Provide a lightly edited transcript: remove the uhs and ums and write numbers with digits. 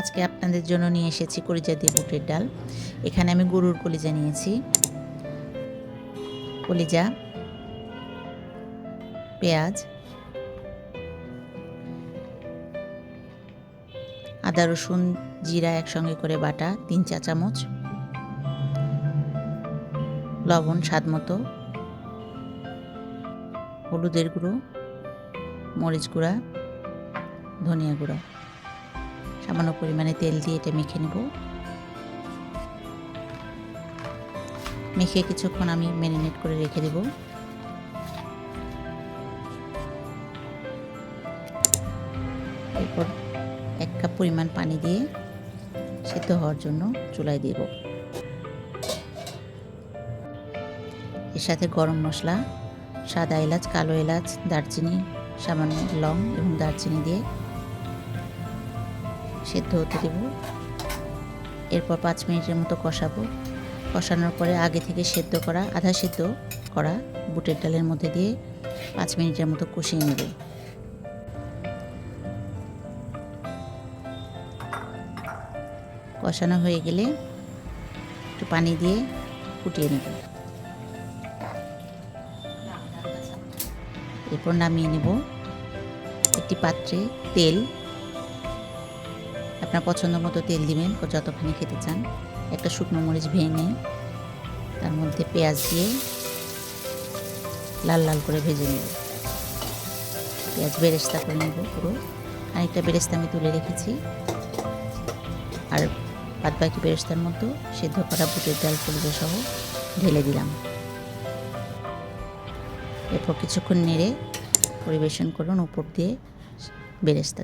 আজকে আপনাদের জন্য নিয়ে এসেছি কলিজা দিয়ে বুটের ডাল। এখানে আমি গরুর কলিজা নিয়েছি, কলিজা, পেঁয়াজ, আদা রসুন জিরা একসঙ্গে করে বাটা 3 চা চামচ, লবণ স্বাদ মতো, হলুদের গুঁড়ো, মরিচ গুঁড়া, ধনিয়া গুঁড়া, সামান্য পরিমাণে তেল দিয়ে এটা মেখে নেব। মেখে কিছুক্ষণ আমি ম্যারিনেট করে রেখে দেব। এরপর 1 কাপ পরিমাণ পানি দিয়ে সিদ্ধ হওয়ার জন্য চুলায় দেব। এর সাথে গরম মশলা, সাদা এলাচ, কালো এলাচ, দারচিনি, সামান্য লং এবং দারচিনি দিয়ে সিদ্ধ হতে দেব। এরপর 5 মিনিটের মতো কষাবো। কষানোর পরে আগে থেকে আধা সিদ্ধ করা বুটের ডালের মধ্যে দিয়ে 5 মিনিটের মতো কষিয়ে নেব। কষানো হয়ে গেলে একটু পানি দিয়ে ফুটিয়ে নেব। এরপর নামিয়ে নেব। একটি পাত্রে তেল, আপনার পছন্দ মতো তেল দিবেন যতখানি খেতে চান। একটা শুকনো মরিচ ভেঙে তার মধ্যে পেঁয়াজ দিয়ে লাল লাল করে ভেজে নেব। পেঁয়াজ বেরেস্তা করে নেব পুরো। খানিকটা বেরেস্তা আমি তুলে রেখেছি, আর বাদবাকি বেরেস্তার মধ্যে সেদ্ধ করা বুটের ডাল কলিজা সহ ঢেলে দিলাম। এরপর কিছুক্ষণ নেড়ে পরিবেশন করুন উপর দিয়ে বেরেস্তা দিয়ে।